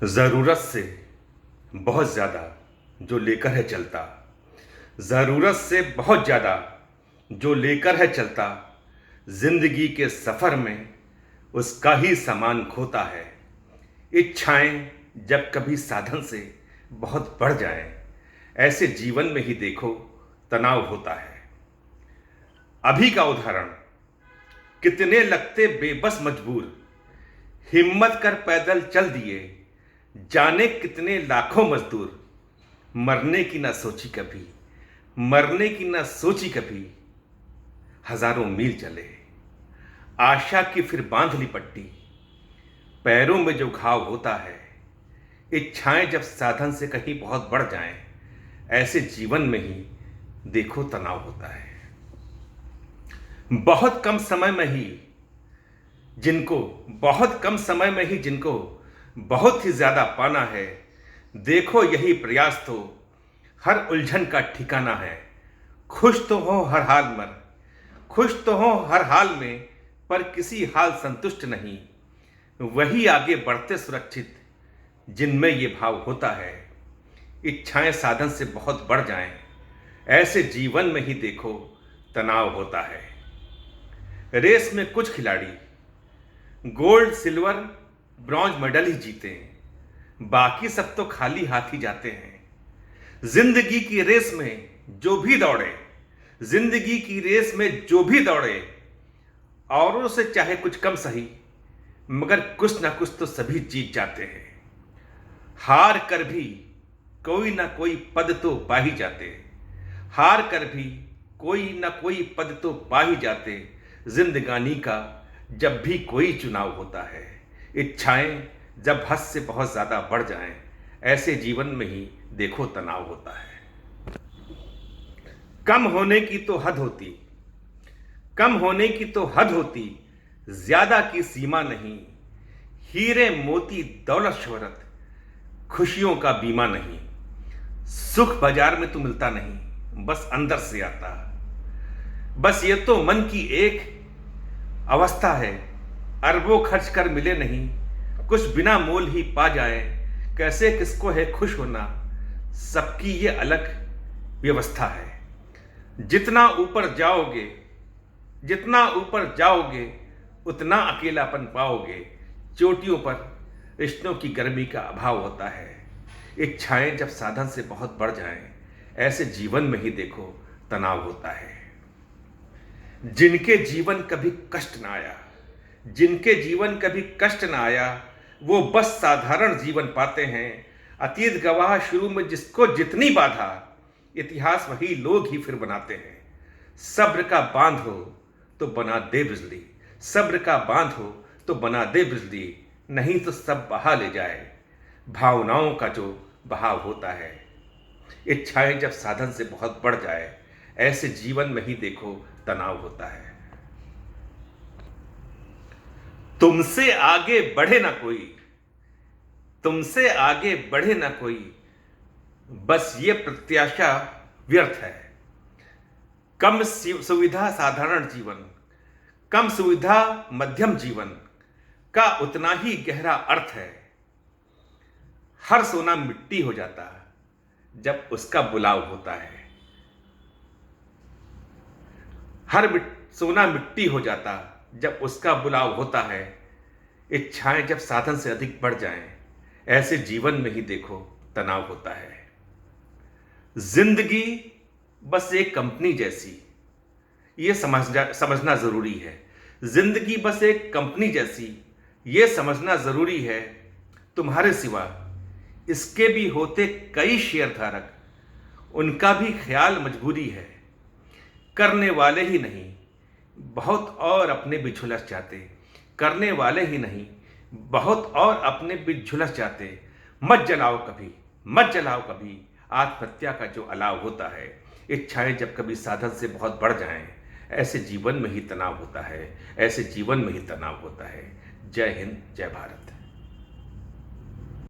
ज़रूरत से बहुत ज़्यादा जो लेकर है चलता, ज़रूरत से बहुत ज़्यादा जो लेकर है चलता, ज़िंदगी के सफ़र में उसका ही सामान खोता है। इच्छाएं जब कभी साधन से बहुत बढ़ जाएं, ऐसे जीवन में ही देखो तनाव होता है। अभी का उदाहरण, कितने लगते बेबस मजबूर, हिम्मत कर पैदल चल दिए, जाने कितने लाखों मजदूर, मरने की ना सोची कभी, मरने की ना सोची कभी, हजारों मील चले, आशा की फिर बांध ली पट्टी, पैरों में जो घाव होता है, इच्छाएं जब साधन से कहीं बहुत बढ़ जाएं, ऐसे जीवन में ही देखो तनाव होता है। बहुत कम समय में ही जिनको बहुत ही ज्यादा पाना है, देखो यही प्रयास तो हर उलझन का ठिकाना है। खुश तो हो हर हाल में, पर किसी हाल संतुष्ट नहीं, वही आगे बढ़ते सुरक्षित जिनमें ये भाव होता है। इच्छाएं साधन से बहुत बढ़ जाएं, ऐसे जीवन में ही देखो तनाव होता है। रेस में कुछ खिलाड़ी गोल्ड सिल्वर ब्रॉन्ज मेडल ही जीते हैं, बाकी सब तो खाली हाथ ही जाते हैं। जिंदगी की रेस में जो भी दौड़े, औरों से चाहे कुछ कम सही, मगर कुछ ना कुछ तो सभी जीत जाते हैं। हार कर भी कोई ना कोई पद तो पा ही जाते, जिंदगानी का जब भी कोई चुनाव होता है। इच्छाएं जब हद से बहुत ज्यादा बढ़ जाएं, ऐसे जीवन में ही देखो तनाव होता है। कम होने की तो हद होती, ज्यादा की सीमा नहीं। हीरे मोती दौलत शोहरत, खुशियों का बीमा नहीं। सुख बाजार में तो मिलता नहीं, बस अंदर से आता। बस ये तो मन की एक अवस्था है, अरबों खर्च कर मिले नहीं, कुछ बिना मोल ही पा जाए। कैसे किसको है खुश होना, सबकी ये अलग व्यवस्था है। जितना ऊपर जाओगे उतना अकेलापन पाओगे। चोटियों पर रिश्तों की गर्मी का अभाव होता है। इच्छाएं जब साधन से बहुत बढ़ जाएं, ऐसे जीवन में ही देखो तनाव होता है। जिनके जीवन कभी कष्ट ना आया, वो बस साधारण जीवन पाते हैं। अतीत गवाह, शुरू में जिसको जितनी बाधा, इतिहास वही लोग ही फिर बनाते हैं। सब्र का बांध हो तो बना दे बिजली, नहीं तो सब बहा ले जाए, भावनाओं का जो बहाव होता है। इच्छाएं जब साधन से बहुत बढ़ जाए, ऐसे जीवन में ही देखो तनाव होता है। तुमसे आगे बढ़े ना कोई, बस ये प्रत्याशा व्यर्थ है। कम सुविधा मध्यम जीवन का उतना ही गहरा अर्थ है। हर सोना मिट्टी हो जाता जब उसका बुलाव होता है। सोना मिट्टी हो जाता जब उसका बुलाव होता है। इच्छाएं जब साधन से अधिक बढ़ जाएं, ऐसे जीवन में ही देखो तनाव होता है। जिंदगी बस एक कंपनी जैसी, ये समझना जरूरी है। जिंदगी बस एक कंपनी जैसी, ये समझना जरूरी है। तुम्हारे सिवा इसके भी होते कई शेयरधारक, उनका भी ख्याल मजबूरी है। करने वाले ही नहीं, बहुत और अपने भी झुलस जाते। मत जलाओ कभी आत्महत्या का जो अलाव होता है। इच्छाएं जब कभी साधन से बहुत बढ़ जाएं, ऐसे जीवन में ही तनाव होता है। जय हिंद, जय भारत।